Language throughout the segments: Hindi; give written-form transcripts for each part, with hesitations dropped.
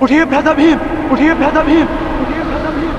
उठिए भ्राता भीम, उठिए भ्राता भीम, उठिए भ्राता भीम।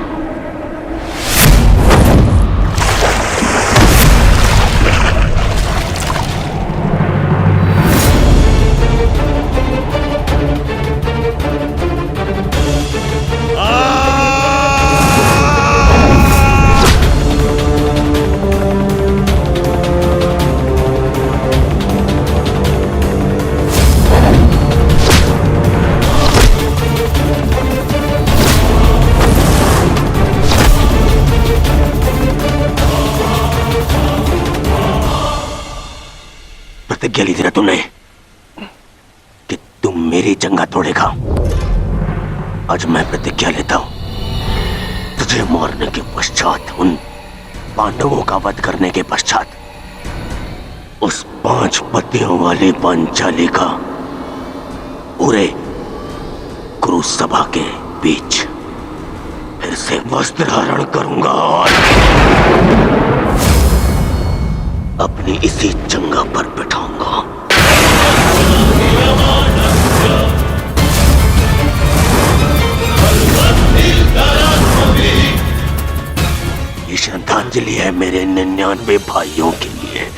प्रतिज्ञा ली थी ना तुमने कि तुम मेरी जंगा तोड़ेगा। आज मैं प्रतिज्ञा लेता हूं, तुझे मारने के पश्चात, उन पांडवों का वध करने के पश्चात, उस 5 पतियों वाली पांचाली का पूरे कुरु सभा के बीच फिर से वस्त्रहरण करूंगा और अपनी इसी जंगा पर बिठाऊंगा। ये श्रद्धांजलि है मेरे 99 भाइयों के लिए।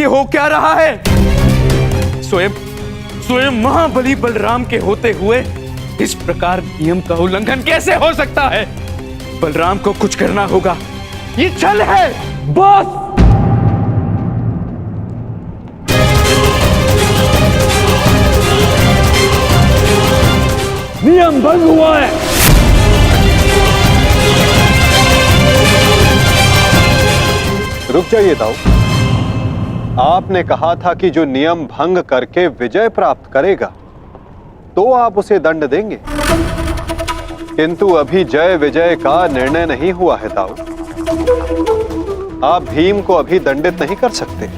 हो क्या रहा है? स्वयं स्वयं महाबली बलराम के होते हुए इस प्रकार नियम का उल्लंघन कैसे हो सकता है? बलराम को कुछ करना होगा। ये छल है। बस नियम भंग हुआ है। रुक जाइए ताऊ। आपने कहा था कि जो नियम भंग करके विजय प्राप्त करेगा तो आप उसे दंड देंगे, किंतु अभी जय विजय का निर्णय नहीं हुआ है ताऊ। आप भीम को अभी दंडित नहीं कर सकते।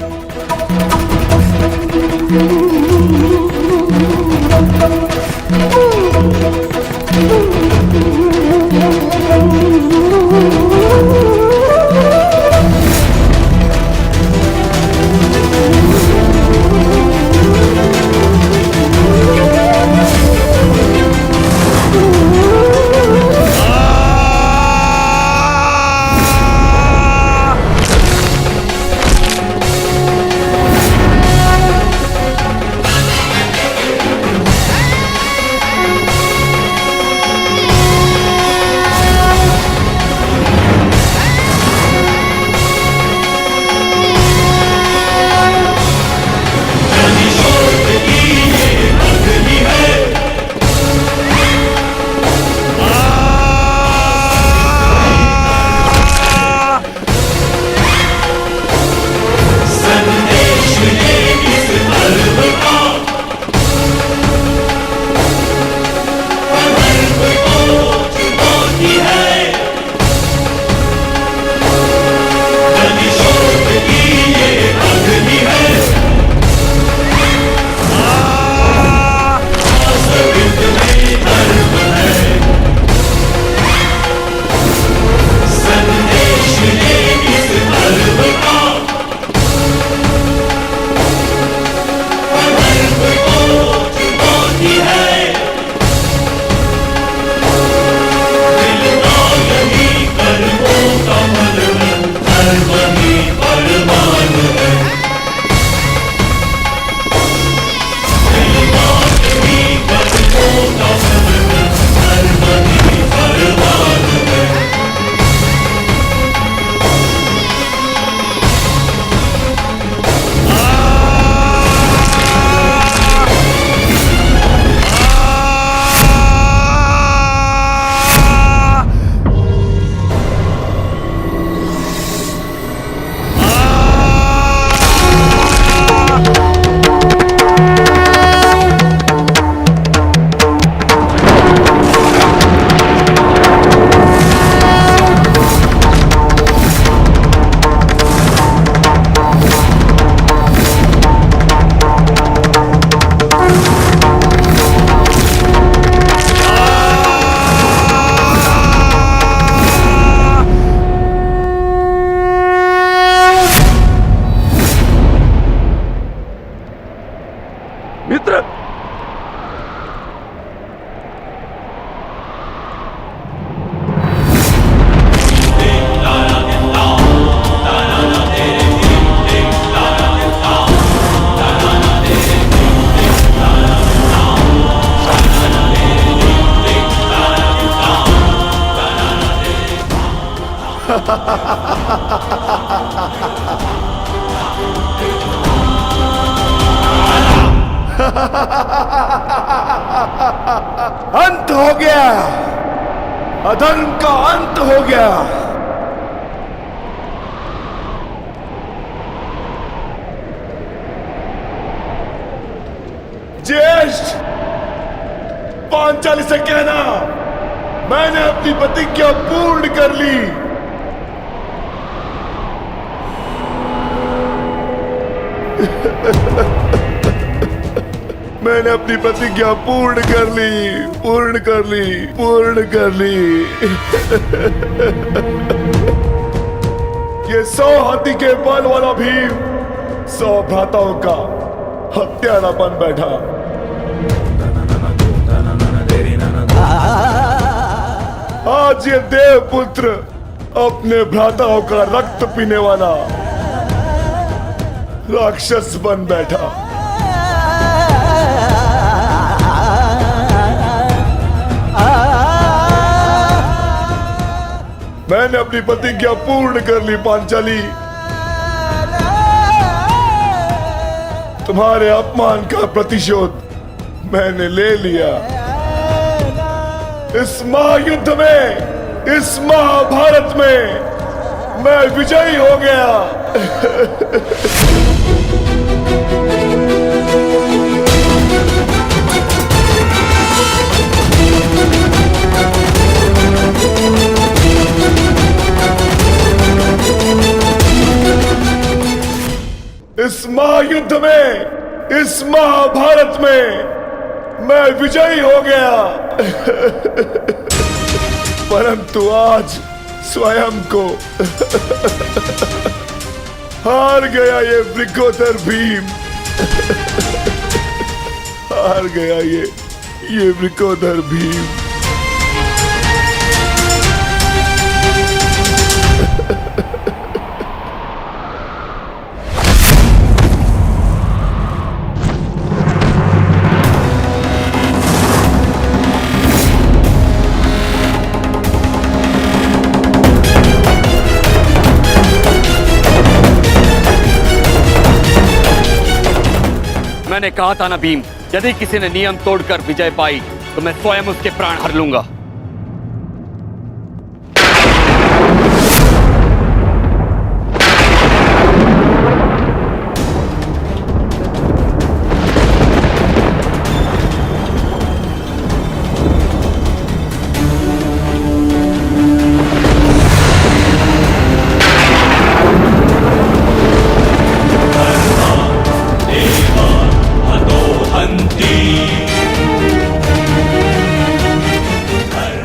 मित्र, अंत हो गया। अधर्म का अंत हो गया। ज्येष्ठ, पांचाली से कहना मैंने अपनी प्रतिज्ञा पूर्ण कर ली। मैंने अपनी प्रतिज्ञा पूर्ण कर ली, पूर्ण कर ली, पूर्ण कर ली। ये 100 हाथी के बल वाला भीम 100 भ्राताओं का हत्यारा बन बैठा। आज ये देवपुत्र अपने भ्राताओं का रक्त पीने वाला राक्षस बन बैठा। मैंने अपनी प्रतिज्ञा पूर्ण कर ली पांचाली। तुम्हारे अपमान का प्रतिशोध मैंने ले लिया। इस महायुद्ध में, इस महाभारत में मैं विजयी हो गया। इस महायुद्ध में, इस महाभारत में मैं विजयी हो गया। परंतु आज स्वयं को हार गया ये वृकोदर भीम। हार गया ये वृकोदर भीम। मैंने कहा था ना भीम, यदि किसी ने नियम तोड़कर विजय पाई तो मैं स्वयं उसके प्राण हर लूंगा।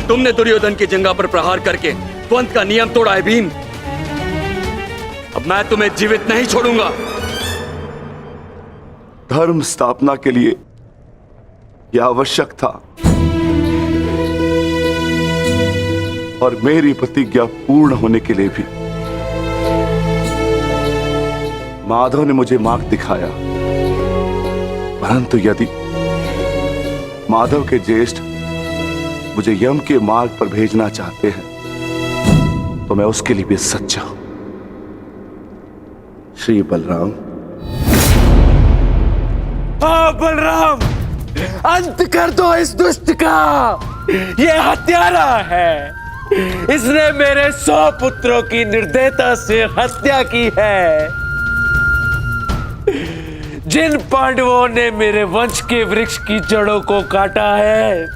तुमने दुर्योधन की जंगा पर प्रहार करके द्वंद का नियम तोड़ा है भीम। अब मैं तुम्हें जीवित नहीं छोड़ूंगा। धर्म स्थापना के लिए यह आवश्यक था और मेरी प्रतिज्ञा पूर्ण होने के लिए भी। माधव ने मुझे मार्ग दिखाया, परंतु यदि माधव के ज्येष्ठ मुझे यम के मार्ग पर भेजना चाहते हैं तो मैं उसके लिए भी सच्चा हूं। श्री बलराम। हाँ बलराम, अंत कर दो इस दुष्ट का। ये हत्यारा है। इसने मेरे 100 पुत्रों की निर्दयता से हत्या की है। जिन पांडवों ने मेरे वंश के वृक्ष की जड़ों को काटा है,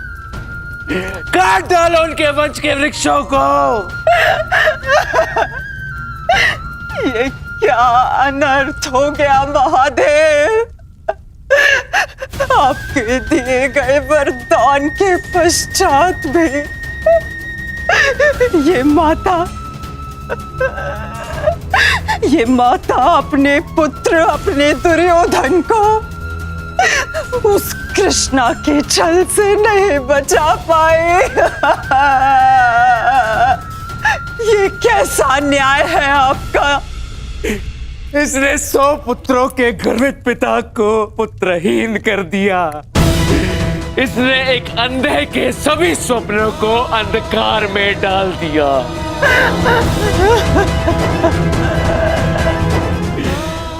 काट डालो उनके वंश के वृक्षों को। ये क्या अनर्थ हो गया महादेव। आपके दिए गए वरदान के पश्चात भी ये माता अपने पुत्र, अपने दुर्योधन को उस कृष्णा के छल से नहीं बचा पाए। ये कैसा न्याय है आपका। इसने 100 पुत्रों के गर्वित पिता को पुत्रहीन कर दिया। इसने एक अंधे के सभी स्वप्नों को अंधकार में डाल दिया।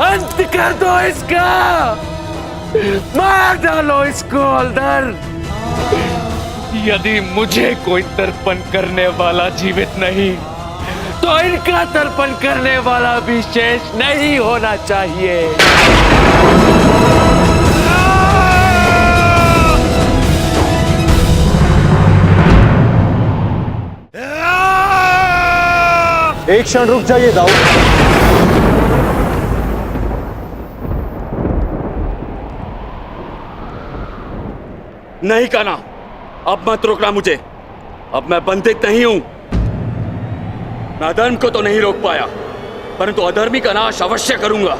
अंत कर दो इसका। मार डालो इसको अंदर। यदि मुझे कोई तर्पण करने वाला जीवित नहीं तो इनका तर्पण करने वाला भी शेष नहीं होना चाहिए। एक क्षण रुक जाइए दाऊद। नहीं कान्हा, अब मत रोकना मुझे। अब मैं बंधित नहीं हूं। मैं अधर्म को तो नहीं रोक पाया, परंतु अधर्मी का नाश अवश्य करूंगा।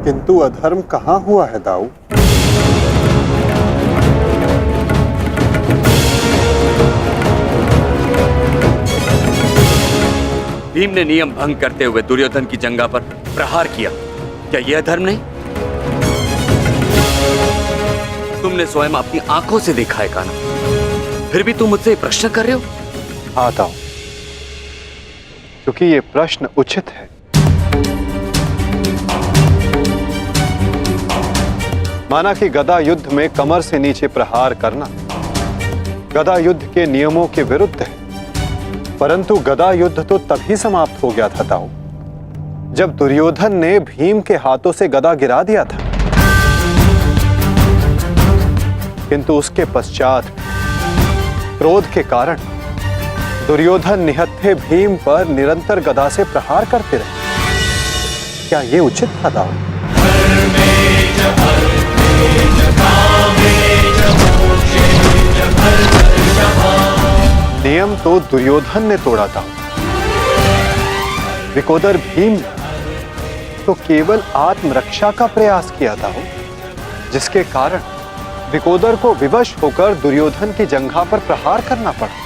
किंतु अधर्म कहां हुआ है दाऊ? भीम ने नियम भंग करते हुए दुर्योधन की जंघा पर प्रहार किया, क्या यह धर्म नहीं? तुमने स्वयं अपनी आंखों से देखा है कान्हा, फिर भी तुम मुझसे प्रश्न कर रहे हो? हाँ ताऊ, क्योंकि ये प्रश्न उचित है। माना कि गदा युद्ध में कमर से नीचे प्रहार करना गदा युद्ध के नियमों के विरुद्ध है, परंतु गदा युद्ध तो तभी समाप्त हो गया था ताऊ, जब दुर्योधन ने भीम के हाथों से गदा गिरा दिया था। किंतु उसके पश्चात क्रोध के कारण दुर्योधन निहत्थे भीम पर निरंतर गदा से प्रहार करते रहे। क्या यह उचित था ताऊ? नियम तो दुर्योधन ने तोड़ा था, विकोदर भीम तो केवल आत्मरक्षा का प्रयास किया था, जिसके कारण विकोदर को विवश होकर दुर्योधन की जंघा पर प्रहार करना पड़ा।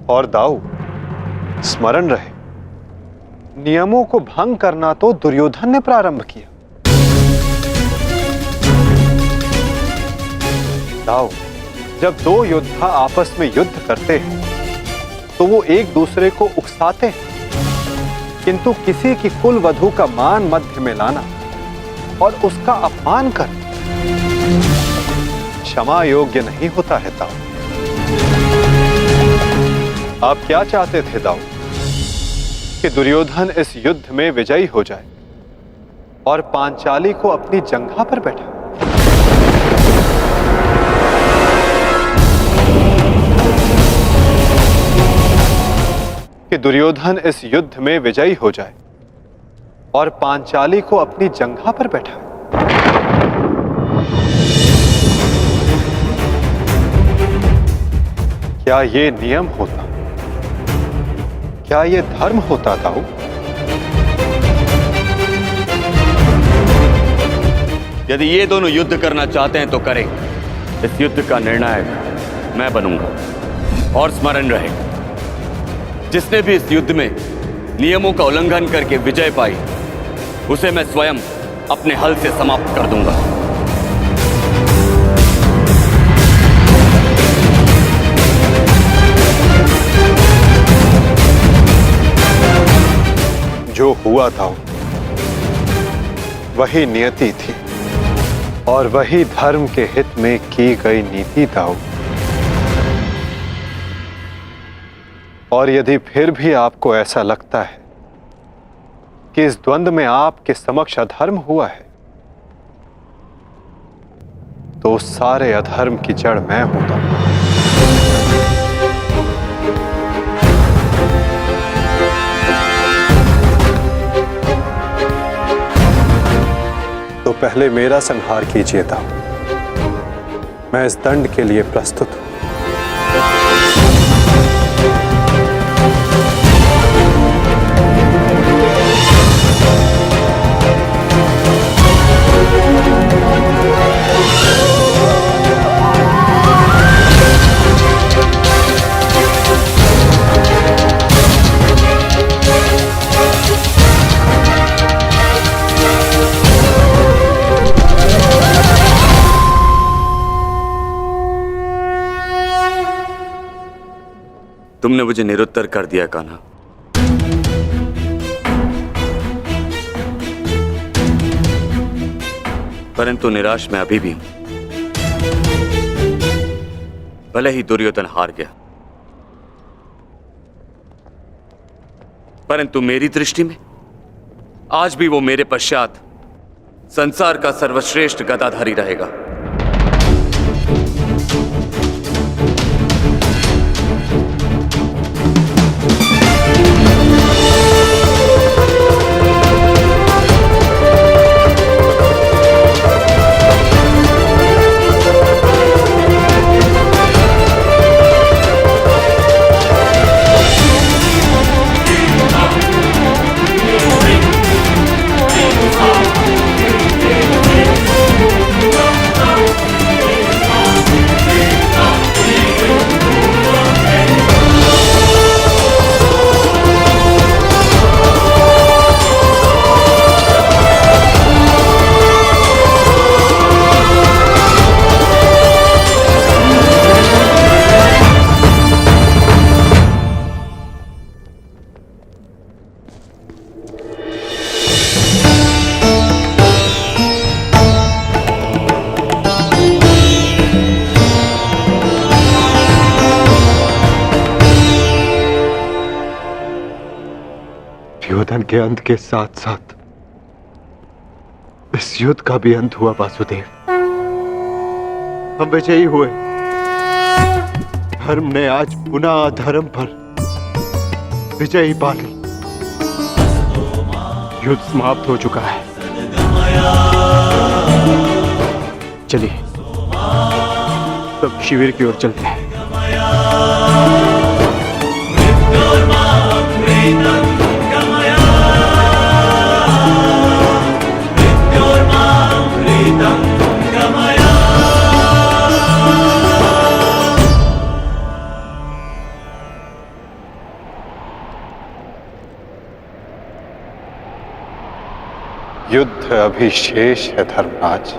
और दाऊ, स्मरण रहे, नियमों को भंग करना तो दुर्योधन ने प्रारंभ किया। दाऊ, जब दो योद्धा आपस में युद्ध करते हैं तो वो एक दूसरे को उकसाते हैं, किंतु किसी की कुल वधू का मान मध्य में लाना और उसका अपमान करना क्षमा योग्य नहीं होता है दाऊ। आप क्या चाहते थे दाऊ? कि दुर्योधन इस युद्ध में विजयी हो जाए और पांचाली को अपनी जंघा पर बैठा? कि दुर्योधन इस युद्ध में विजयी हो जाए और पांचाली को अपनी जंघा पर बैठा? क्या ये नियम होता? क्या ये धर्म होता ताऊ? यदि ये दोनों युद्ध करना चाहते हैं तो करें। इस युद्ध का निर्णायक मैं बनूंगा। और स्मरण रहे, जिसने भी इस युद्ध में नियमों का उल्लंघन करके विजय पाई, उसे मैं स्वयं अपने हल से समाप्त कर दूंगा। जो हुआ था वही नियति थी और वही धर्म के हित में की गई नीति था। और यदि फिर भी आपको ऐसा लगता है कि इस द्वंद्व में आपके समक्ष अधर्म हुआ है, तो उस सारे अधर्म की जड़ मैं होता हूं। तो पहले मेरा संहार कीजिए ताऊ, मैं इस दंड के लिए प्रस्तुत हूं। तुमने मुझे निरुत्तर कर दिया कान्हा। परंतु निराश मैं अभी भी हूं। भले ही दुर्योधन हार गया, परंतु मेरी दृष्टि में आज भी वो मेरे पश्चात संसार का सर्वश्रेष्ठ गदाधारी रहेगा। दुर्योधन के अंत के साथ साथ इस युद्ध का भी अंत हुआ वासुदेव। हम विजयी हुए। धर्म ने आज पुनः अधर्म पर विजयी पाली। युद्ध समाप्त हो चुका है। चलिए सब शिविर की ओर चलते हैं। युद्ध अभी शेष है धर्मराज।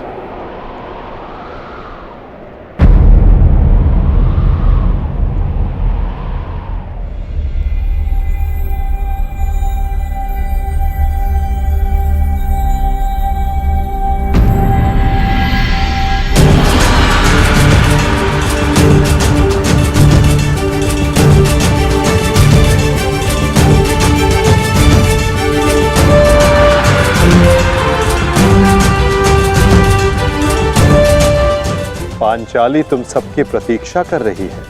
पांचाली तुम सबकी प्रतीक्षा कर रही है।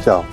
जाओ।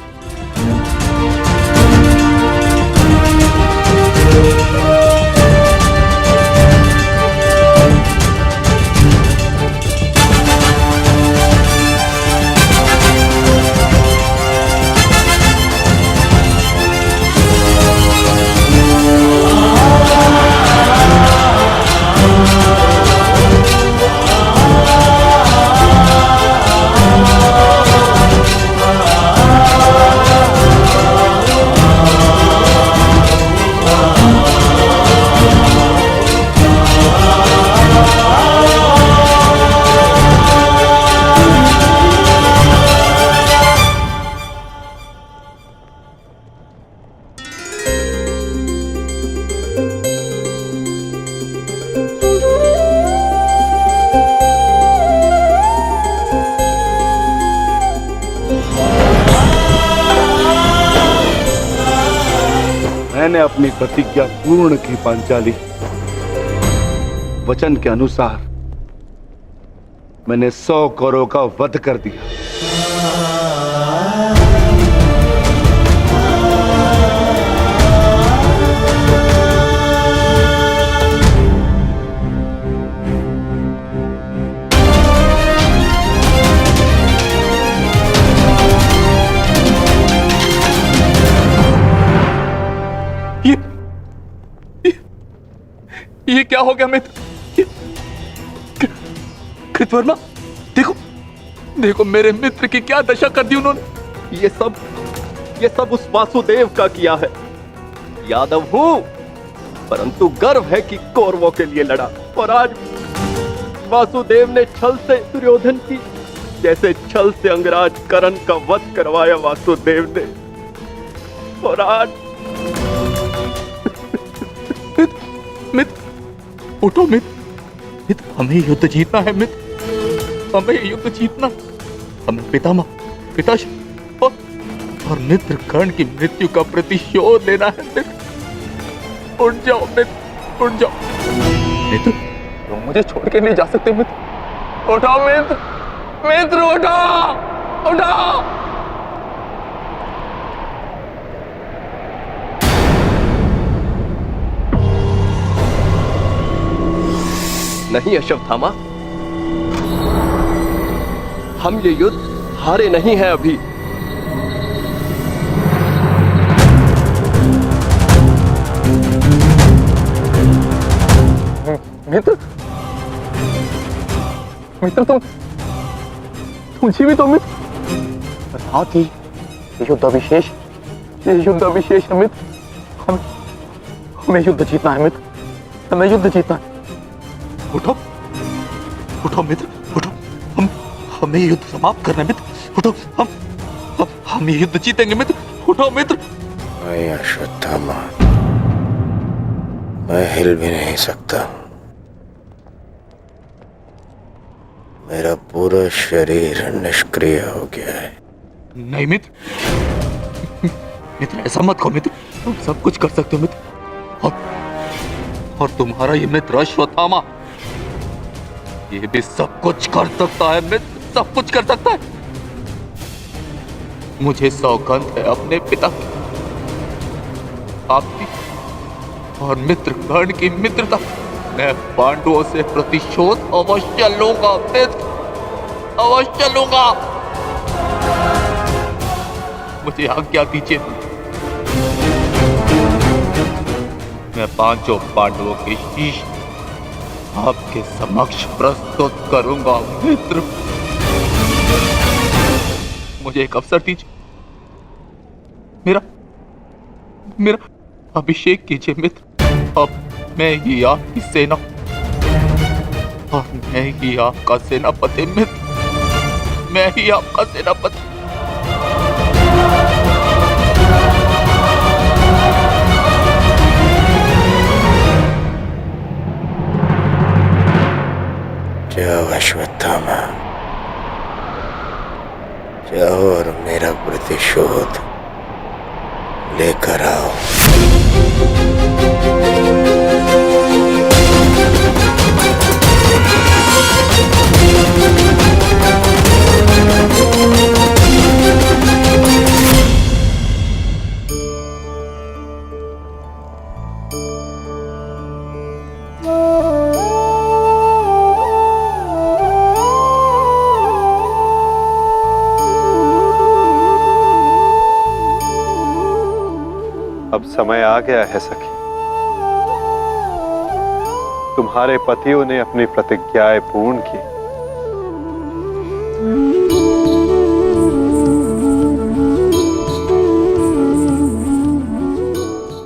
मैंने अपनी प्रतिज्ञा पूर्ण की पांचाली। वचन के अनुसार मैंने 100 कौरवों का वध कर दिया। ये क्या हो गया मित्र? कृतवर्मा, देखो देखो मेरे मित्र की क्या दशा कर दी उन्होंने। ये सब उस वासुदेव का किया है। यादव हूं, परंतु गर्व है कि कौरवों के लिए लड़ा। और आज वासुदेव ने छल से दुर्योधन की जैसे छल से अंगराज कर्ण का वध करवाया वासुदेव ने। और आज मित्र उठो मित्र, हमें युद्ध जीतना है मित्र, हमें युद्ध जीतना। हमें पिताश्री और मित्र कर्ण की मृत्यु का प्रतिशोध लेना है मित्र। उठ जाओ मित्र, उठ जाओ मित्र, तुम मुझे छोड़ के नहीं जा सकते मित्र। उठो मित्र, मित्र उठो, उठो। नहीं अश्वत्थामा, हम ये युद्ध हारे नहीं हैं अभी। मित्र, मित्र तुम जीवित हो मित्र? साथ ही ये युद्ध अभिशेष है मित्र। हमें युद्ध जीतना है मित्र, हमें युद्ध जीतना है। उठो उठो मित्र, उठो, हमें युद्ध समाप्त करना है मित्र। उठो, हम ये युद्ध जीतेंगे मित्र। उठो मित्र। नहीं अश्वत्थामा, मैं हिल भी नहीं सकता। मेरा पूरा शरीर निष्क्रिय हो गया है। नहीं मित्र, मित्र ऐसा मत कहो मित्र, तुम सब कुछ कर सकते हो मित्र। और तुम्हारा ये मित्र अश्वत्थामा, ये भी सब कुछ कर सकता है मित्र, सब कुछ कर सकता है। मुझे सौगंध है अपने पिता की, आपकी और मित्र कर्ण की मित्रता, मैं पांडवों से प्रतिशोध अवश्य लूंगा मित्र, अवश्य लूंगा। मुझे आज्ञा दीजिए, मैं पांचों पांडवों के शीश आपके समक्ष प्रस्तुत करूंगा मित्र। मुझे एक अवसर दीजिए, मेरा अभिषेक कीजिए मित्र। अब मैं ही आपकी सेना और मैं ही आपका सेनापति मित्र, मैं ही आपका सेनापति। जाओ अश्वत्थामा, जाओ और मेरा प्रतिशोध लेकर आओ। अब समय आ गया है सखी, तुम्हारे पतियों ने अपनी प्रतिज्ञाएं पूर्ण की।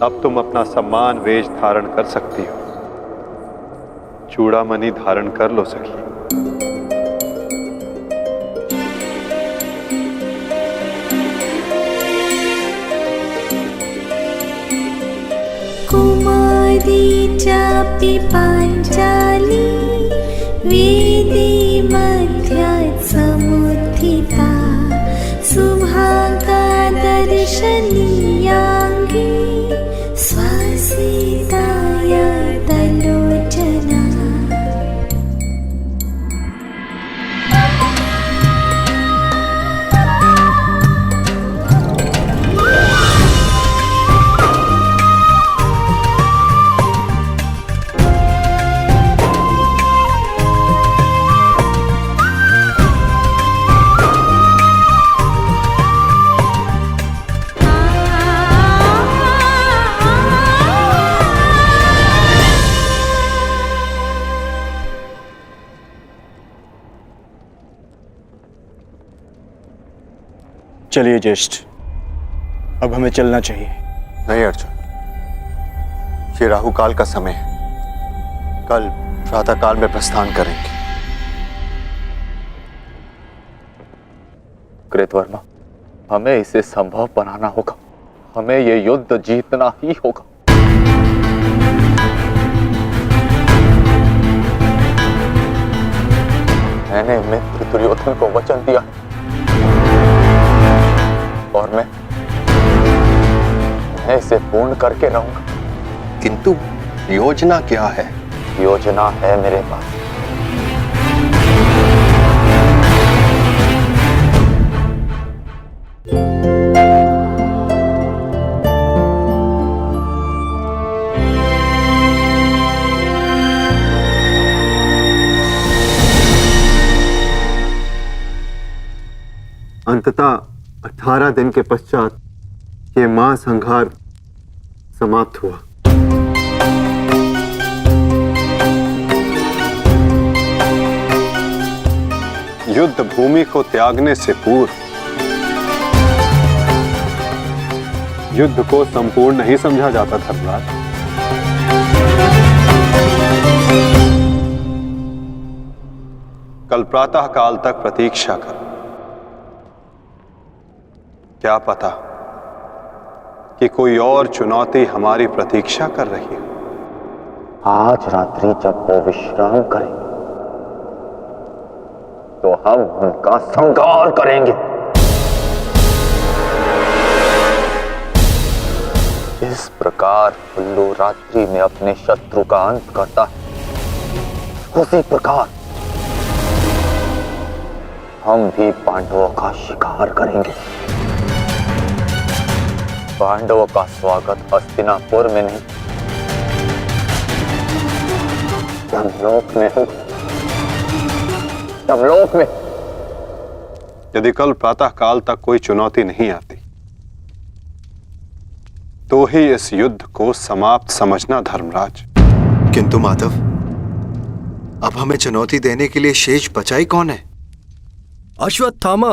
अब तुम अपना सम्मान वेश धारण कर सकती हो, चूड़ामणि धारण कर लो सखी। कुमारी चापि पांचाली वेदी मध्यात् समुत्थिता सुभागा दर्शनीयाङ्गी स्वासिताय तलोचना। चलिए ज्येष्ठ, अब हमें चलना चाहिए। नहीं अर्जुन, ये राहु काल का समय है, कल प्रातः काल में प्रस्थान करेंगे। कृतवर्मा, हमें इसे संभव बनाना होगा, हमें ये युद्ध जीतना ही होगा। मैंने मित्र दुर्योधन को वचन दिया और मैं इसे पूर्ण करके रहूंगा। किंतु योजना क्या है? योजना है मेरे पास। अंततः 18 दिन के पश्चात ये महासंहार समाप्त हुआ। युद्ध भूमि को त्यागने से पूर्व युद्ध को संपूर्ण नहीं समझा जाता धर्मराज। कल प्रातः काल तक प्रतीक्षा कर, क्या पता कि कोई और चुनौती हमारी प्रतीक्षा कर रही हो। आज रात्रि जब वो विश्राम करें तो हम उनका संहार करेंगे। जिस प्रकार उल्लू रात्रि में अपने शत्रु का अंत करता है, उसी प्रकार हम भी पांडवों का शिकार करेंगे। पांडवों का स्वागत हस्तिनापुर में नहीं, यमलोक में हो, यमलोक में। यदि कल प्रातः काल तक कोई चुनौती नहीं आती तो ही इस युद्ध को समाप्त समझना धर्मराज। किंतु माधव, अब हमें चुनौती देने के लिए शेष बचा ही कौन है? अश्वत्थामा।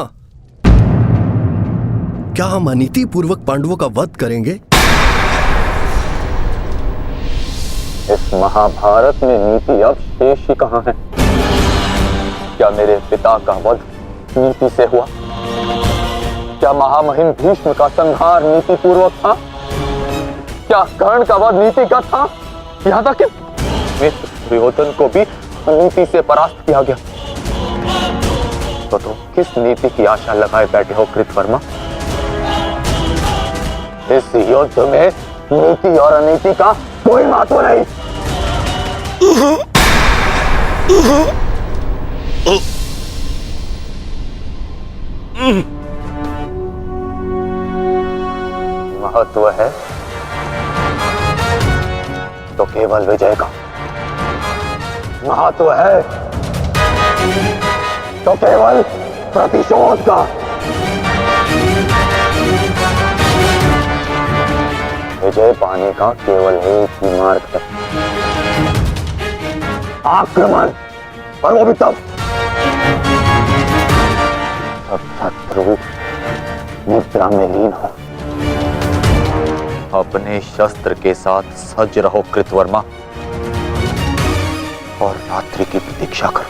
क्या हम अनीति पूर्वक पांडवों का वध करेंगे? इस महाभारत में नीति अब शेष ही कहां है? क्या मेरे पिता का वध नीति से हुआ? क्या महामहिम भीष्म का संहार नीति पूर्वक था? क्या कर्ण का वध नीतिगत था? यहां तक कि मित्र दुर्योधन को भी नीति से परास्त किया गया। तो तुम किस नीति की आशा लगाए बैठे हो कृतवर्मा? इस युद्ध में नीति और अनीति का कोई महत्व नहीं। महत्व है तो केवल विजय का, महत्व है तो केवल प्रतिशोध का। विजय पाने का केवल एक ही मार्ग है, आक्रमण। और वो भी तब शत्रु निद्रा में लीन हो। अपने शस्त्र के साथ सज्ज रहो कृतवर्मा, और रात्रि की प्रतीक्षा करो।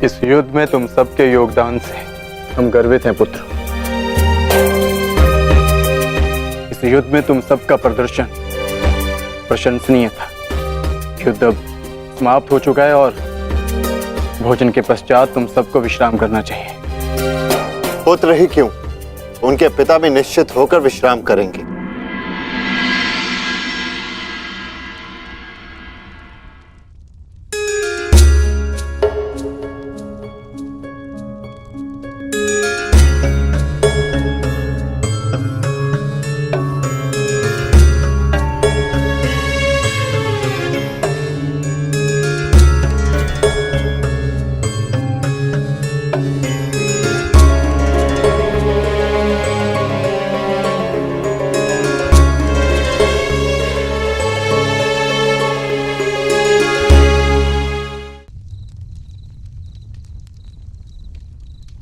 इस युद्ध में तुम सबके योगदान से हम गर्वित हैं पुत्र। इस युद्ध में तुम सबका प्रदर्शन प्रशंसनीय था। युद्ध अब समाप्त हो चुका है और भोजन के पश्चात तुम सबको विश्राम करना चाहिए। पुत्र ही क्यों, उनके पिता भी निश्चित होकर विश्राम करेंगे।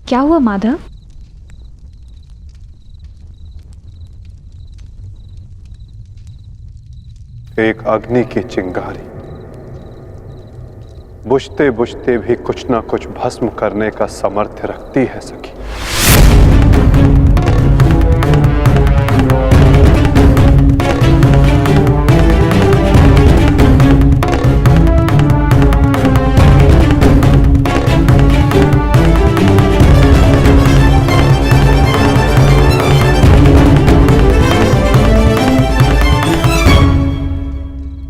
क्या हुआ माधव? एक अग्नि की चिंगारी बुझते बुझते भी कुछ ना कुछ भस्म करने का सामर्थ्य रखती है सखी।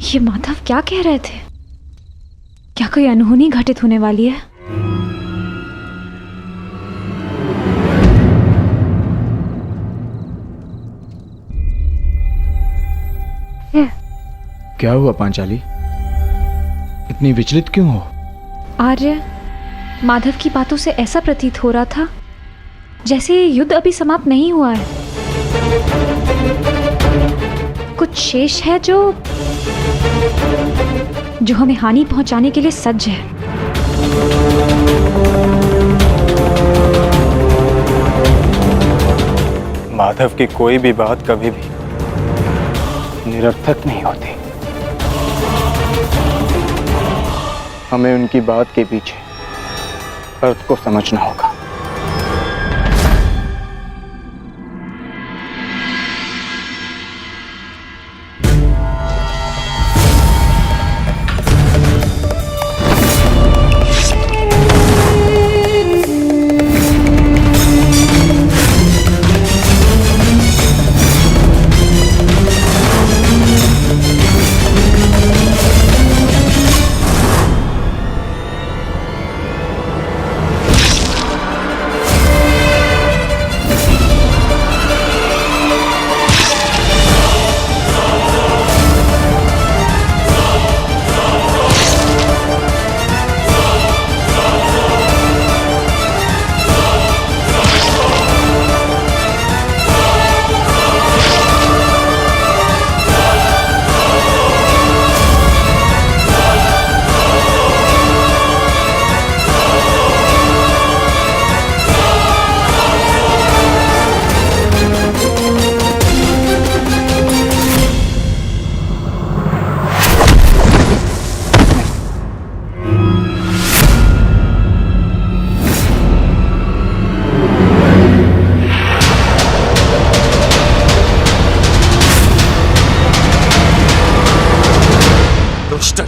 ये माधव क्या कह रहे थे? क्या कोई अनहोनी घटित होने वाली है? क्या हुआ पांचाली? इतनी विचलित क्यों हो? आर्य, माधव की बातों से ऐसा प्रतीत हो रहा था जैसे ये युद्ध अभी समाप्त नहीं हुआ है। कुछ शेष है जो हमें हानि पहुंचाने के लिए सज्ज है। माधव की कोई भी बात कभी भी निरर्थक नहीं होती। हमें उनकी बात के पीछे अर्थ को समझना होगा।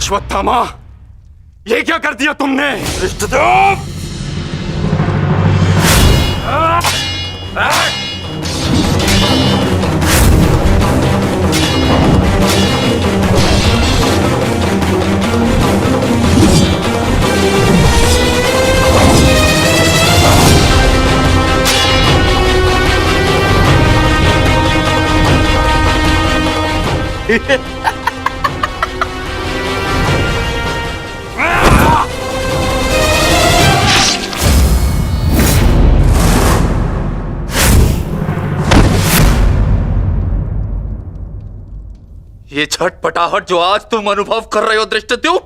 अश्वत्थामा, ये क्या कर दिया तुमने? धृष्टद्युम्न! ये छटपटाहट जो आज तुम अनुभव कर रहे हो धृष्टद्युम्न,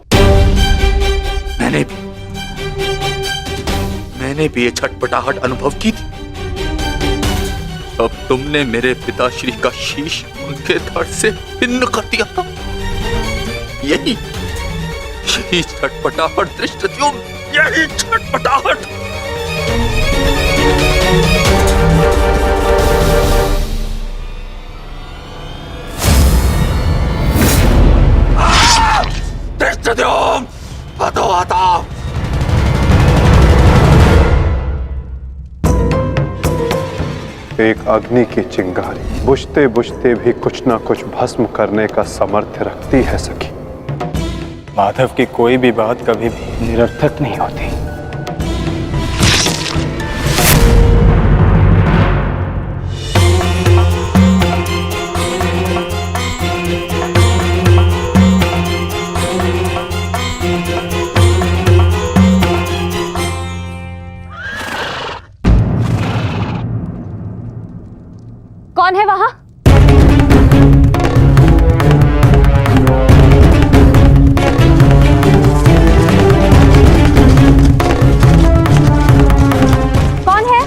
मैंने भी ये छटपटाहट अनुभव की थी। अब तुमने मेरे पिताश्री का शीश उनके धड़ से भिन्न कर दिया था। यही छटपटाहट धृष्टद्युम्न, यही छटपटाहट। धृष्टद्युम्न, हटो हटाओ। एक अग्नि की चिंगारी बुझते बुझते भी कुछ ना कुछ भस्म करने का सामर्थ्य रखती है सखी। माधव की कोई भी बात कभी भी निरर्थक नहीं होती। कौन है वहां? कौन है?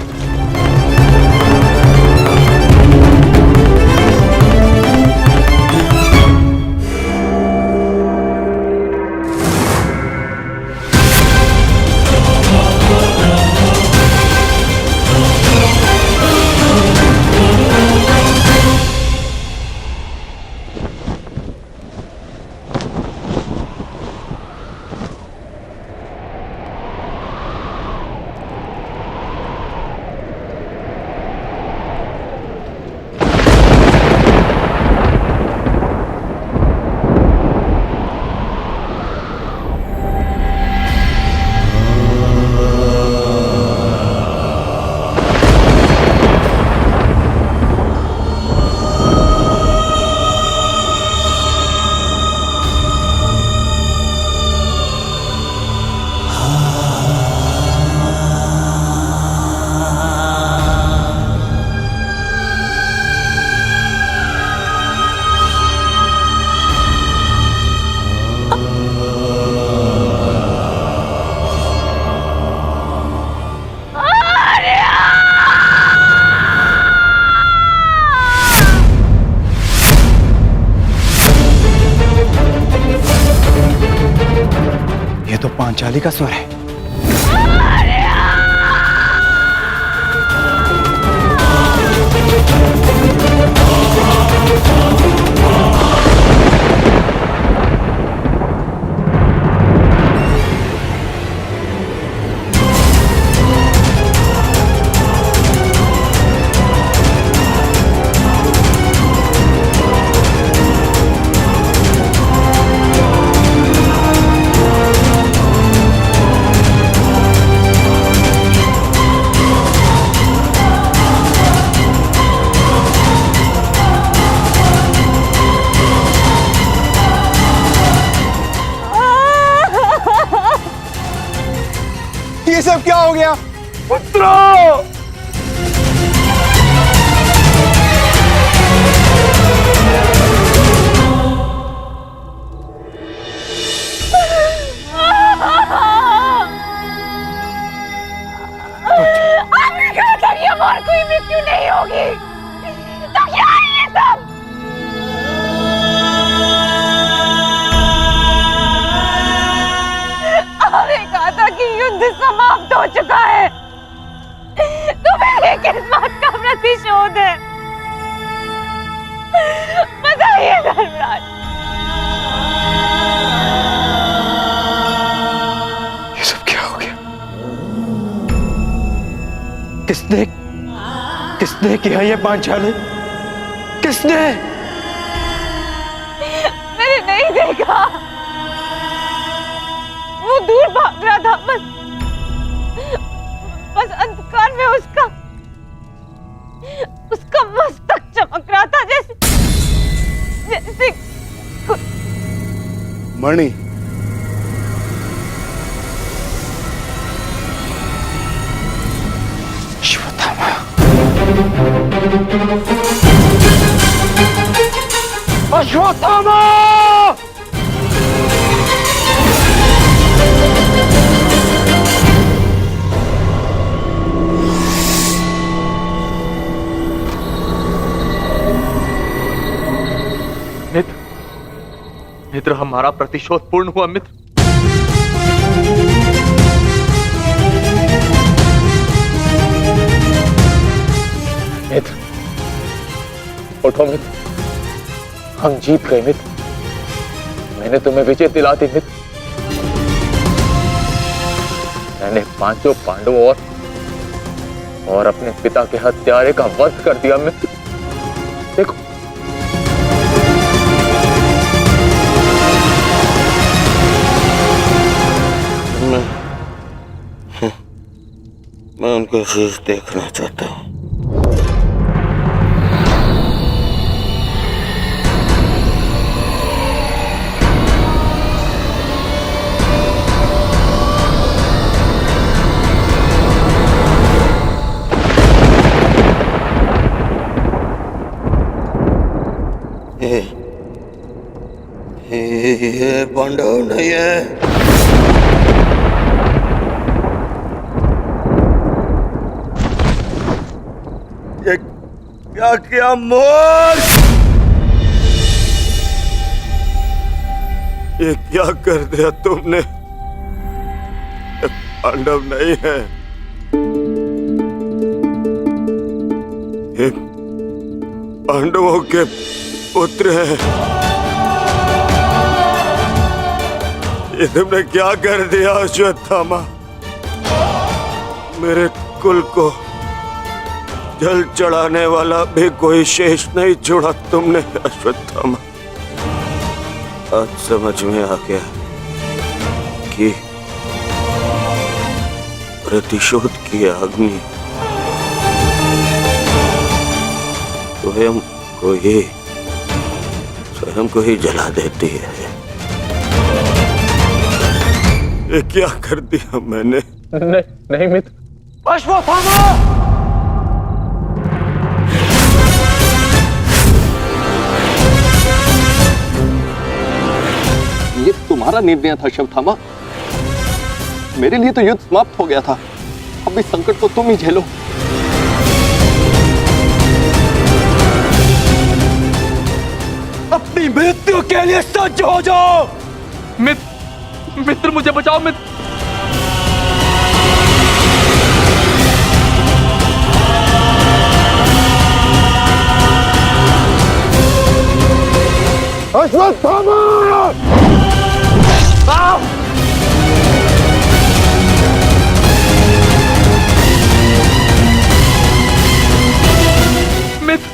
तो पांचाली का स्वर है। ये सब क्या हो गया? पुत्रों! आपने कहा था कि अब और कोई मृत्यु नहीं होगी, तो क्या है ये सब? आपने कहा था कि युद्ध समाप्त हो चुका है, तो मेरे किस बात का प्रतिशोध है? बताइए धर्मराज। किसने किया ये पांचाली? किसने? मैंने नहीं देखा, वो दूर भाग रहा था। बस अंधकार में उसका मस्तक चमक रहा था, जैसे मणि, अश्वत्थामा, अश्वत्थामा! मित्र, मित्र, हमारा प्रतिशोध पूर्ण हुआ मित्र। मित्र, उठो मित्र, हम जीत गए मित्र। मैंने तुम्हें विजय दिला दी मित्र। मैंने पांचों पांडवों और अपने पिता के हत्यारे का वध कर दिया मित्र। देखो, मैं उनका शीश देखना चाहता हूँ। ये पांडव नहीं है। ये क्या किया मूर्ख? ये क्या कर दिया तुमने? ये पांडव नहीं है, ये पांडवों के पुत्र हैं। ये तुमने क्या कर दिया अश्वत्थामा? मेरे कुल को जल चढ़ाने वाला भी कोई शेष नहीं छोड़ा तुमने अश्वत्थामा। आज समझ में आ गया कि प्रतिशोध की अग्नि स्वयं को ही जला देती है। ये क्या कर दिया मैंने? नहीं मित्र। अश्वत्थामा! ये तुम्हारा निर्णय था अश्वत्थामा। मेरे लिए तो युद्ध समाप्त हो गया था। अब इस संकट को तुम ही झेलो। अपनी मृत्यु के लिए सज्ज हो जाओ। मित्र, मुझे बचाओ मित्र। अश्वत्थामा! मित्र,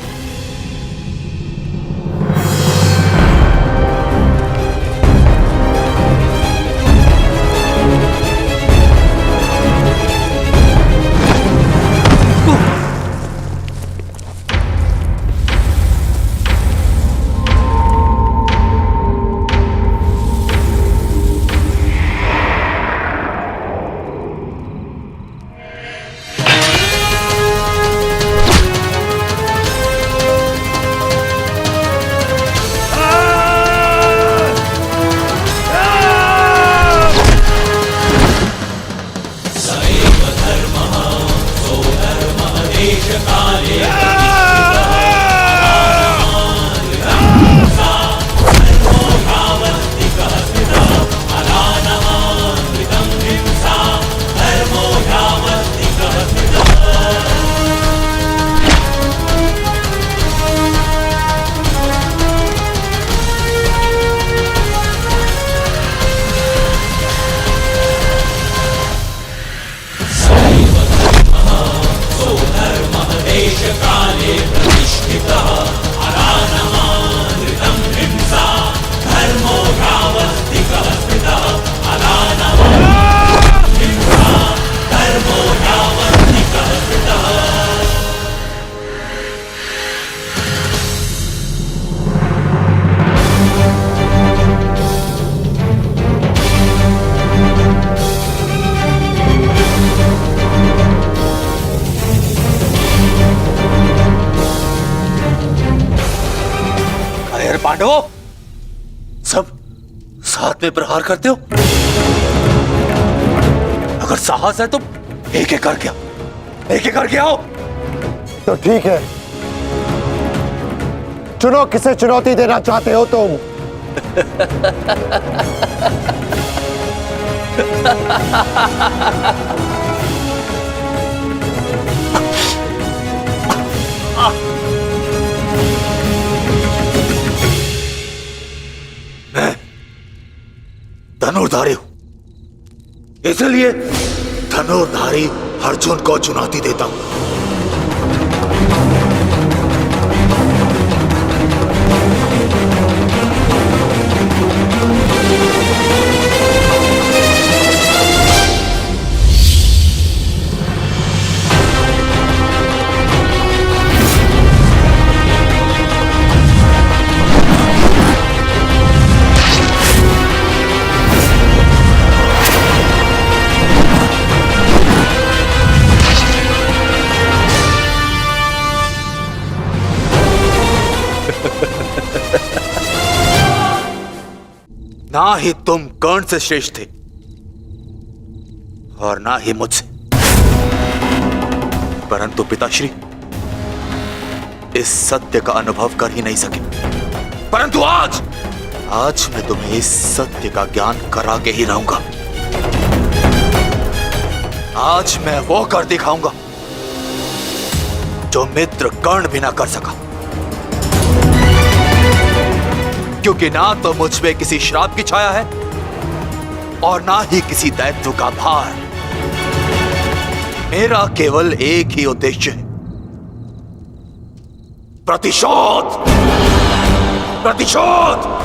अरे पांडवों, सब साथ में प्रहार करते हो? अगर साहस है तो एक एक करके आओ। तो ठीक है, चुनो किसे चुनौती देना चाहते हो तुम। मैं धनुर्धारी हूं, इसलिए धनुर्धारी अर्जुन को चुनौती देता हूं। ना ही तुम कर्ण से श्रेष्ठ थे और ना ही मुझसे, परंतु पिताश्री इस सत्य का अनुभव कर ही नहीं सके। परंतु आज मैं तुम्हें इस सत्य का ज्ञान करा के ही रहूंगा। आज मैं वो कर दिखाऊंगा जो मित्र कर्ण भी ना कर सका, क्योंकि ना तो मुझ पे किसी श्राप की छाया है और ना ही किसी दायित्व का भार। मेरा केवल एक ही उद्देश्य है, प्रतिशोध। प्रतिशोध।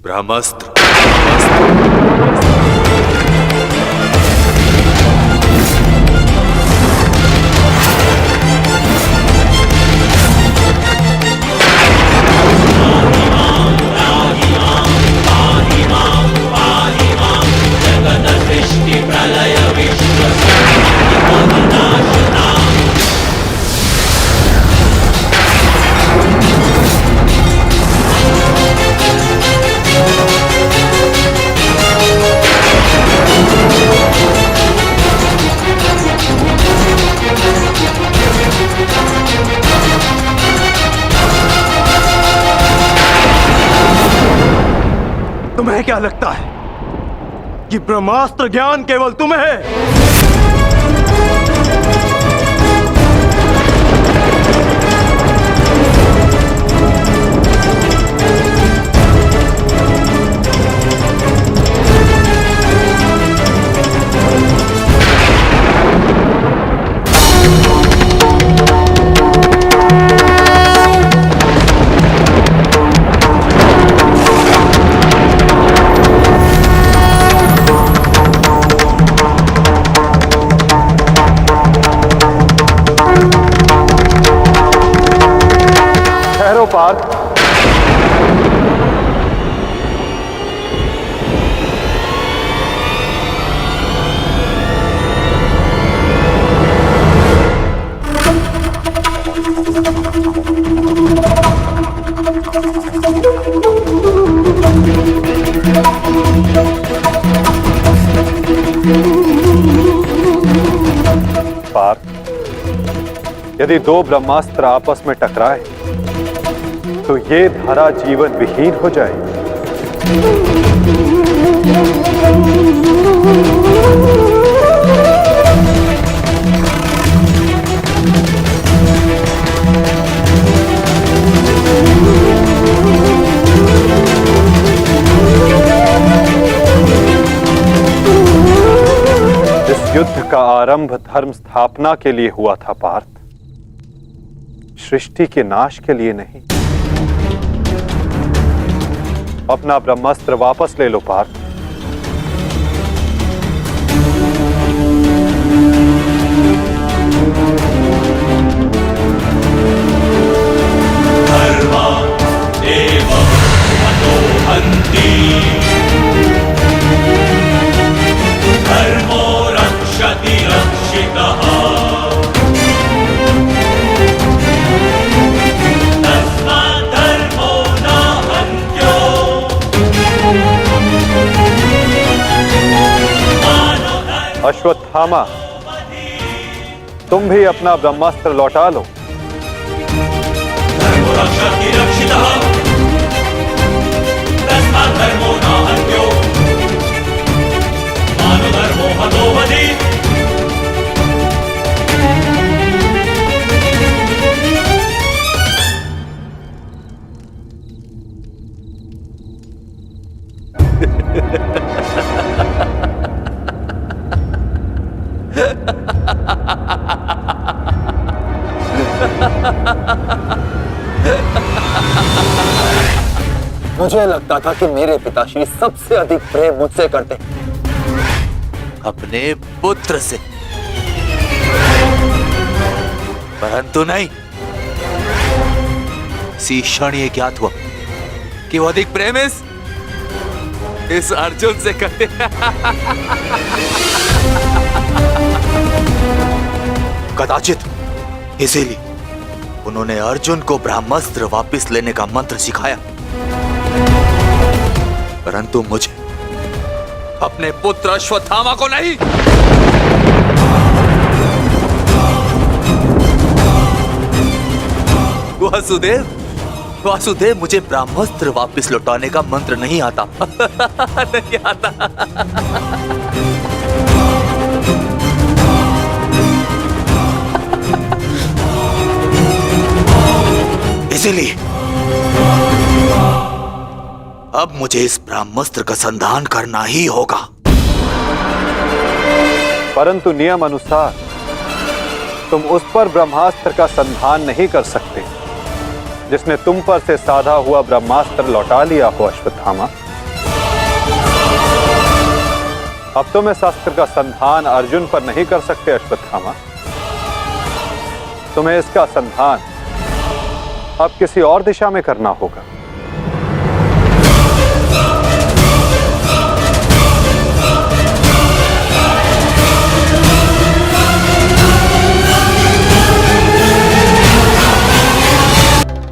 ब्रह्मास्त्र। तुम्हें क्या लगता है कि ब्रह्मास्त्र ज्ञान केवल तुम्हें है? पार्थ, पार्थ, यदि दो ब्रह्मास्त्र आपस में टकराए तो ये धारा जीवन विहीन हो जाएगी। इस युद्ध का आरंभ धर्म स्थापना के लिए हुआ था पार्थ, सृष्टि के नाश के लिए नहीं। अपना ब्रह्मास्त्र वापस ले लो पार्थ। अश्वत्थामा, तुम भी अपना ब्रह्मास्त्र लौटा लो। मुझे लगता था कि मेरे पिताश्री सबसे अधिक प्रेम मुझसे करते, अपने पुत्र से, परंतु नहीं। इसी क्षण ये ज्ञात हुआ कि वो अधिक प्रेम इस अर्जुन से करते। कदाचित इसीलिए उन्होंने अर्जुन को ब्रह्मास्त्र वापस लेने का मंत्र सिखाया, परंतु मुझे, अपने पुत्र अश्वत्थामा को नहीं। वासुदेव, मुझे ब्रह्मास्त्र वापस लौटाने का मंत्र नहीं आता। नहीं आता। इसीलिए अब मुझे इस ब्रह्मास्त्र का संधान करना ही होगा। परंतु नियम अनुसार तुम उस पर ब्रह्मास्त्र का संधान नहीं कर सकते जिसने तुम पर से साधा हुआ ब्रह्मास्त्र लौटा लिया हो अश्वत्थामा। अब तुम इस अस्त्र का संधान अर्जुन पर नहीं कर सकते अश्वत्थामा। तुम्हें इसका संधान अब किसी और दिशा में करना होगा।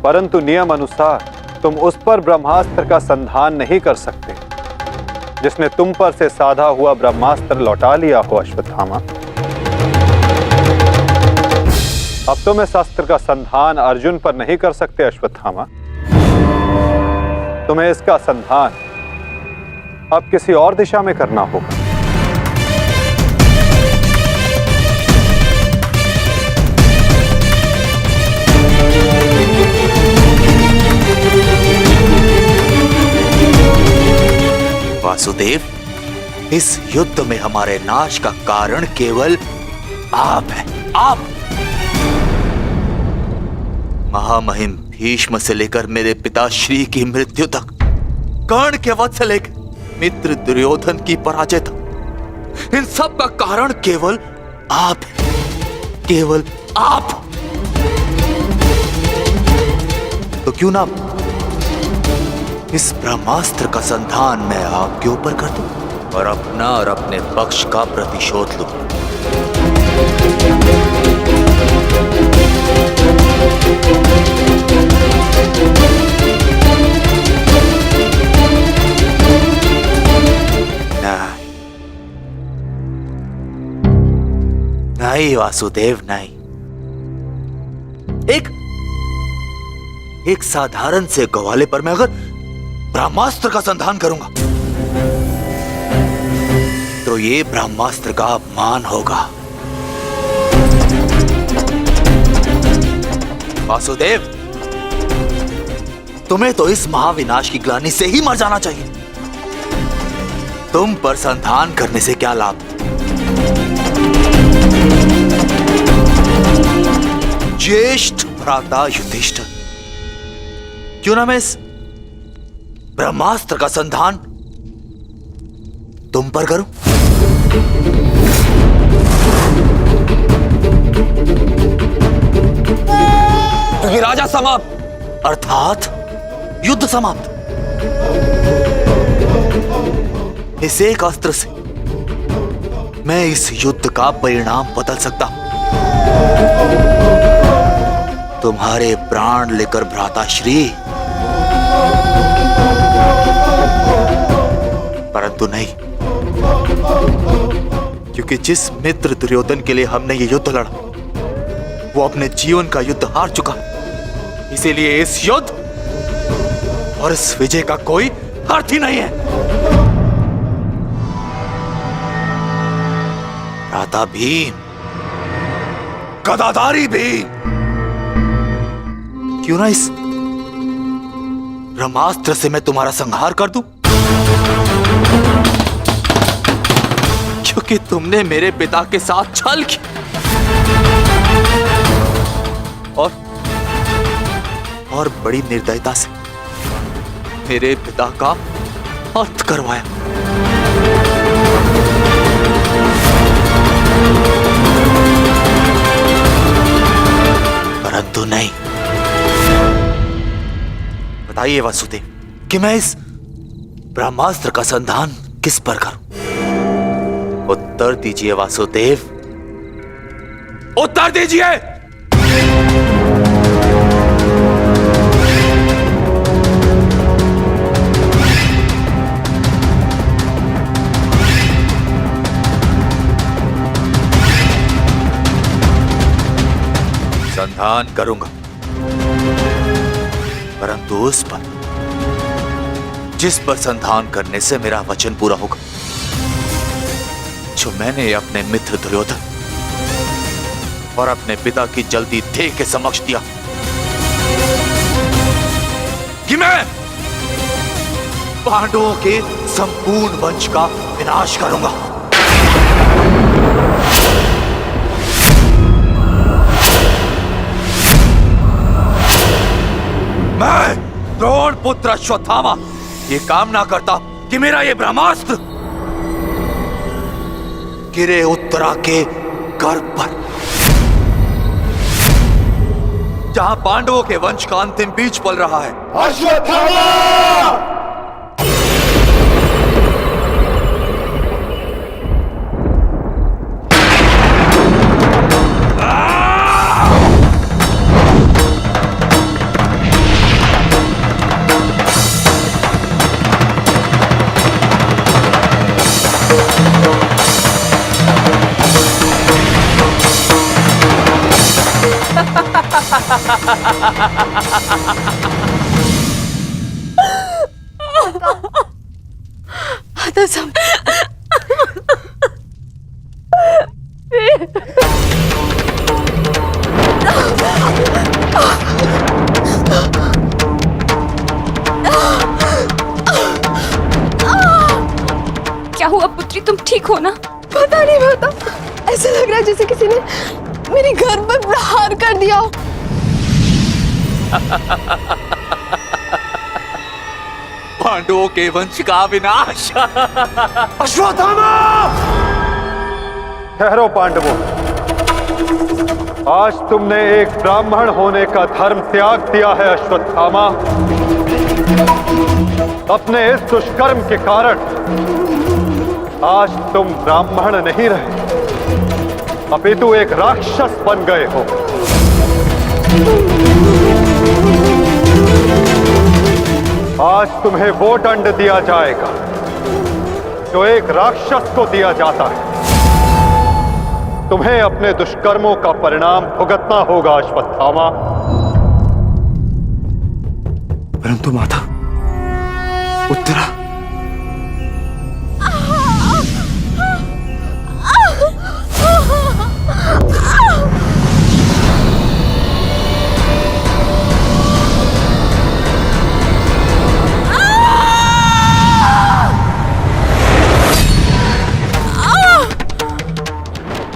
परंतु नियम अनुसार तुम उस पर ब्रह्मास्त्र का संधान नहीं कर सकते जिसने तुम पर से साधा हुआ ब्रह्मास्त्र लौटा लिया हो अश्वत्थामा। अब तुम इस अस्त्र का संधान अर्जुन पर नहीं कर सकते अश्वत्थामा। तुम्हें इसका संधान अब किसी और दिशा में करना होगा। वासुदेव, इस युद्ध में हमारे नाश का कारण केवल आप हैं। आप, महामहिम भीष्म से लेकर मेरे पिताश्री की मृत्यु तक, कर्ण के वध से लेकर मित्र दुर्योधन की पराजय तक, इन सब का कारण केवल आप हैं। केवल आप। तो क्यों ना इस ब्रह्मास्त्र का संधान मैं आपके ऊपर कर दूं और अपना और अपने पक्ष का प्रतिशोध लूं। नहीं वासुदेव, नहीं। एक साधारण से ग्वाले पर मैं अगर ब्रह्मास्त्र का संधान करूंगा तो ये ब्रह्मास्त्र का अपमान होगा। वासुदेव, तुम्हें तो इस महाविनाश की ग्लानि से ही मर जाना चाहिए। तुम पर संधान करने से क्या लाभ? ज्येष्ठ भ्राता युधिष्ठिर, क्यों ना मैं इस ब्रह्मास्त्र का संधान तुम पर करूं? क्योंकि राजा समाप्त, अर्थात युद्ध समाप्त। इस एक अस्त्र से मैं इस युद्ध का परिणाम बदल सकता हूं। तुम्हारे प्राण लेकर भ्राताश्री, परंतु नहीं, क्योंकि जिस मित्र दुर्योधन के लिए हमने ये युद्ध लड़ा वो अपने जीवन का युद्ध हार चुका। इसीलिए इस युद्ध और इस विजय का कोई अर्थ ही नहीं है। भ्राता भीम, गदाधारी भीम, क्यों ना इस ब्रह्मास्त्र से मैं तुम्हारा संहार कर दूं? क्योंकि तुमने मेरे पिता के साथ छल किया और बड़ी निर्दयता से मेरे पिता का अंत करवाया। परंतु नहीं, बताइए वासुदेव कि मैं इस ब्रह्मास्त्र का संधान किस पर करूं? उत्तर दीजिए वासुदेव, उत्तर दीजिए। संधान करूंगा, परंतु उस पर जिस पर संधान करने से मेरा वचन पूरा होगा, जो मैंने अपने मित्र दुर्योधन और अपने पिता की जल्दी देह के समक्ष दिया कि मैं पांडवों के संपूर्ण वंश का विनाश करूंगा। मैं द्रोण पुत्र अश्वत्थामा ये कामना करता कि मेरा ये ब्रह्मास्त्र गिरे उत्तरा के गर्भ पर, जहां पांडवों के वंश का अंतिम बीज पल रहा है। अश्वत्थामा! क्या हुआ पुत्री, तुम ठीक हो ना? पता नहीं माता, ऐसा लग रहा है जैसे किसी ने मेरी घर पर प्रहार कर दिया। पांडवों के वंश का विनाश। अश्वत्थामा! ठहरो पांडवों, आज तुमने एक ब्राह्मण होने का धर्म त्याग दिया है। अश्वत्थामा, अपने इस दुष्कर्म के कारण आज तुम ब्राह्मण नहीं रहे, अपितु एक राक्षस बन गए हो। आज तुम्हें वो दंड दिया जाएगा जो एक राक्षस को दिया जाता है। तुम्हें अपने दुष्कर्मों का परिणाम भुगतना होगा। अश्वत्थामा, परंतु माता उत्तरा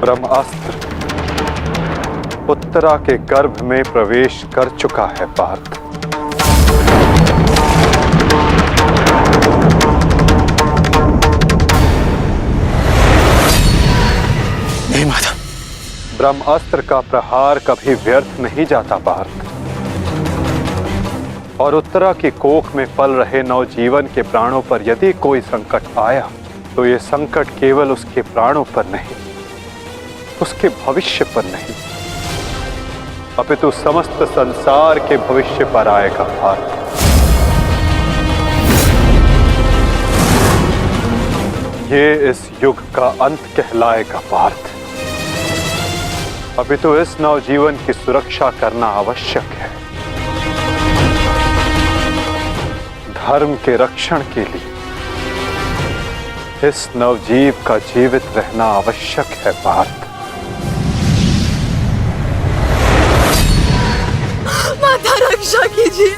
ब्रह्मास्त्र उत्तरा के गर्भ में प्रवेश कर चुका है पार्थ। नहीं माता, ब्रह्मास्त्र का प्रहार कभी व्यर्थ नहीं जाता पार्थ। और उत्तरा की कोख में पल रहे नवजीवन के प्राणों पर यदि कोई संकट आया तो ये संकट केवल उसके प्राणों पर नहीं, उसके भविष्य पर नहीं, अपितु समस्त संसार के भविष्य पर आएगा पार्थ। ये इस युग का अंत कहलाएगा पार्थ। अपितु इस नवजीवन की सुरक्षा करना आवश्यक है। धर्म के रक्षण के लिए इस नवजीव का जीवित रहना आवश्यक है पार्थ। माता रक्षा कीजिए,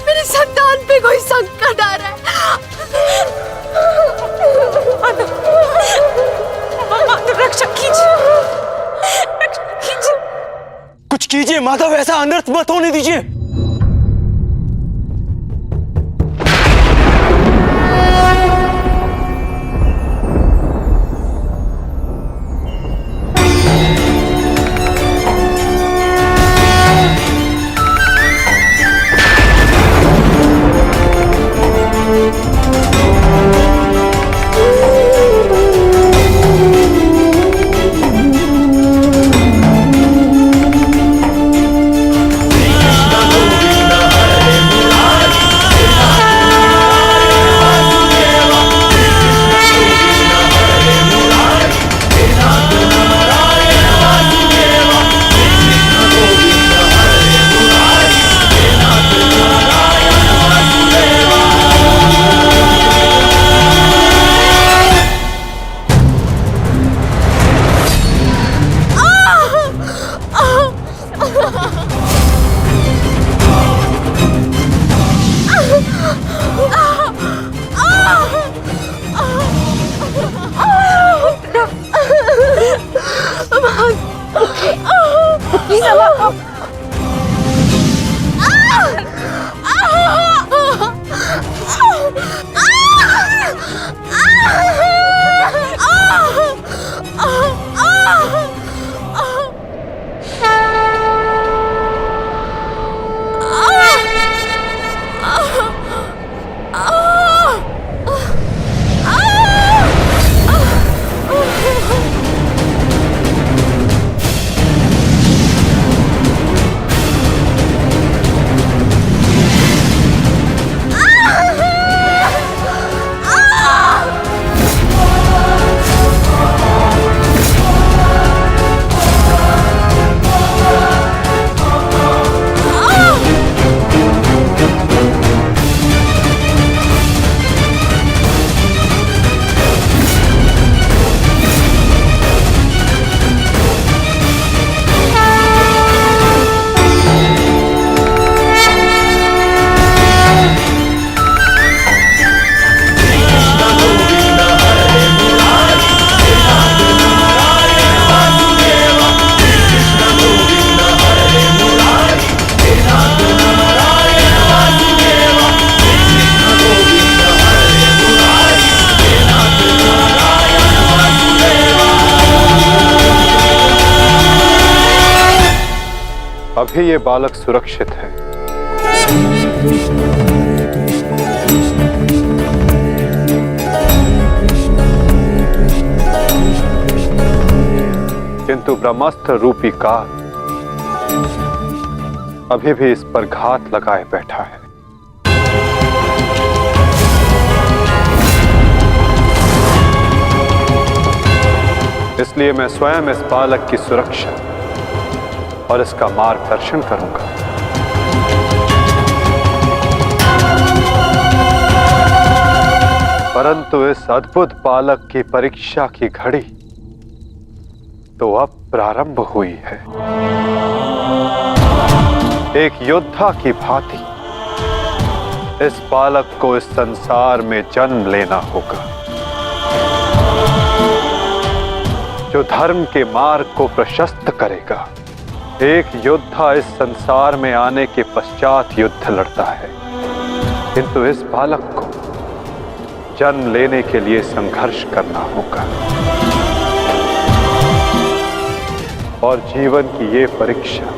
मेरी संतान पे कोई संकट आ रहा है। माता रक्षा कीजिए, रक्षा कीजिए। कुछ कीजिए माधव, ऐसा अनर्थ मत होने दीजिए। अभी ये बालक सुरक्षित है। किंतु ब्रह्मास्त्र रूपी काल अभी भी इस पर घात लगाए बैठा है। इसलिए मैं स्वयं इस बालक की सुरक्षा और इसका मार्गदर्शन करूंगा। परंतु इस अद्भुत बालक की परीक्षा की घड़ी तो अब प्रारंभ हुई है। एक योद्धा की भांति इस बालक को इस संसार में जन्म लेना होगा, जो धर्म के मार्ग को प्रशस्त करेगा। एक योद्धा इस संसार में आने के पश्चात युद्ध लड़ता है, किंतु इस बालक को जन्म लेने के लिए संघर्ष करना होगा और जीवन की ये परीक्षा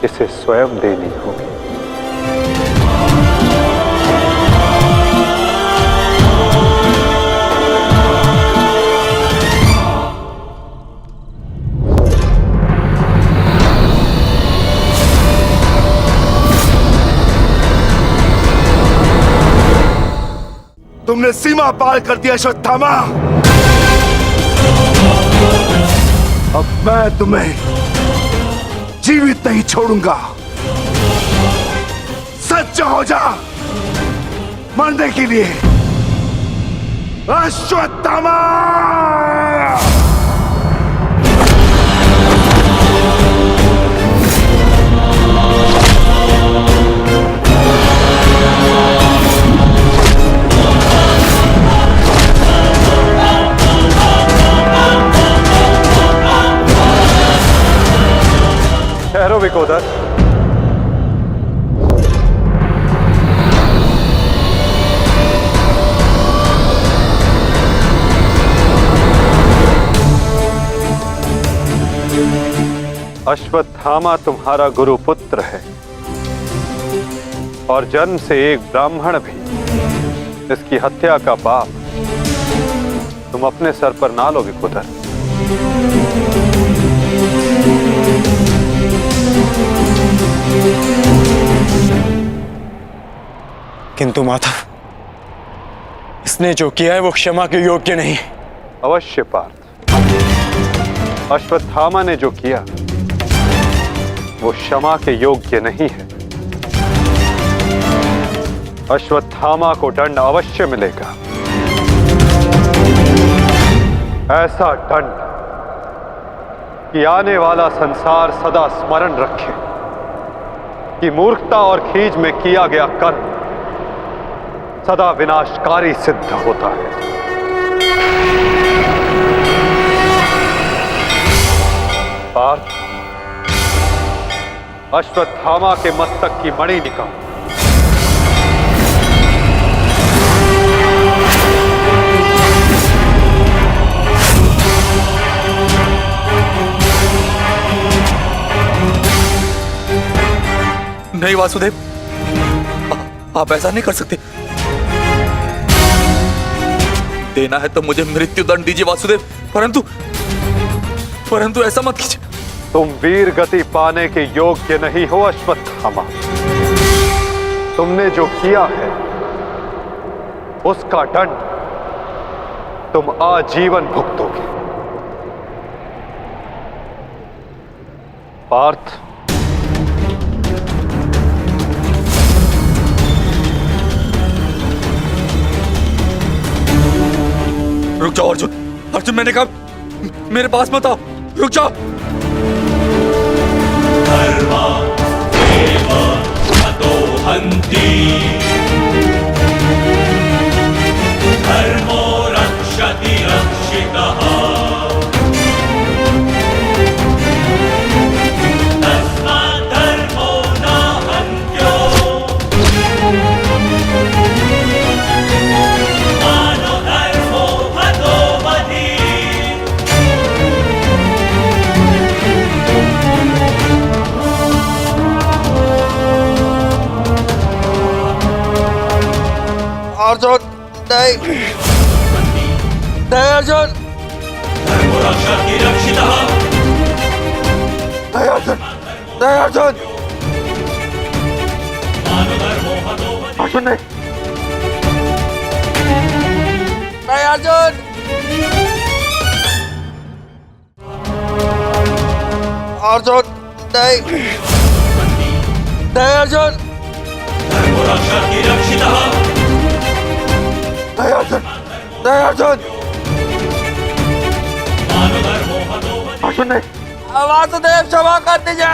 इसे स्वयं देनी होगी। तुमने सीमा पार कर दिया अश्वत्थामा। अब मैं तुम्हें जीवित नहीं छोड़ूंगा। सच्चा हो जा मरने के लिए अश्वत्थामा। ठहरो विकोदर। अश्वत्थामा तुम्हारा गुरु पुत्र है और जन्म से एक ब्राह्मण भी। इसकी हत्या का पाप तुम अपने सर पर ना लो विकोदर। किंतु माधव, इसने जो किया है वो क्षमा के योग्य नहीं। अवश्य पार्थ, अश्वत्थामा ने जो किया वो क्षमा के योग्य नहीं है। अश्वत्थामा को दंड अवश्य मिलेगा, ऐसा दंड कि आने वाला संसार सदा स्मरण रखे कि मूर्खता और खीज में किया गया कर्म सदा विनाशकारी सिद्ध होता है। पार्थ, अश्वत्थामा के मस्तक की मणि निकाल। नहीं वासुदेव, आप ऐसा नहीं कर सकते। देना है तो मुझे मृत्युदंड दीजिए वासुदेव, परंतु ऐसा मत कीजिए। तुम वीर गति पाने के योग्य नहीं हो अश्वत्थामा। तुमने जो किया है उसका दंड तुम आजीवन भुगतोगे। पार्थ, रुक जाओ अर्जुन। अर्जुन, मैंने कहा मेरे पास मत आओ, रुक जाओ। धर्मा एव ततो हन्ति, धर्मो रक्षति रक्षितः, तस्मात् धर्मो न हन्त्यो, मानो धर्मो हतो वधि। अर्जुन, नहीं अर्जुन। धर्मो रक्षति रक्षितः, नहीं अर्जुन, नहीं अर्जुन। मानो धर्मो हतो वधि। अर्जुन नहीं, नहीं अर्जुन। अर्जुन नहीं, नहीं अर्जुन। धर्मो रक्षति रक्षितः, अर्जुन नहीं, वासुदेव क्षमा कर दीजिए।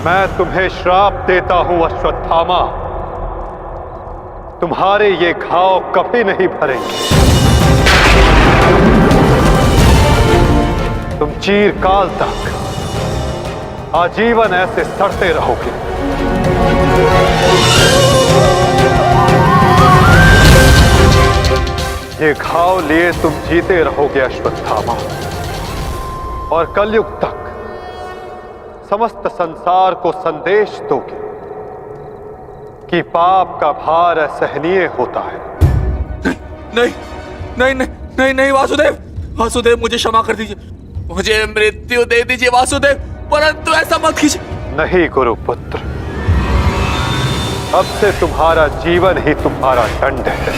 मैं तुम्हें श्राप देता हूं अश्वत्थामा, तुम्हारे ये घाव कभी नहीं भरेंगे। तुम चिरकाल तक आजीवन ऐसे सड़ते रहोगे। ये घाव लिए तुम जीते रहोगे अश्वत्थामा, और कलयुग तक समस्त संसार को संदेश दोगे कि पाप का भार असहनीय होता है। नहीं नहीं नहीं नहीं नहीं वासुदेव, वासुदेव मुझे क्षमा कर दीजिए, मुझे मृत्यु दे दीजिए वासुदेव, परंतु ऐसा मत कीजिए। नहीं गुरुपुत्र, अब से तुम्हारा जीवन ही तुम्हारा दंड है।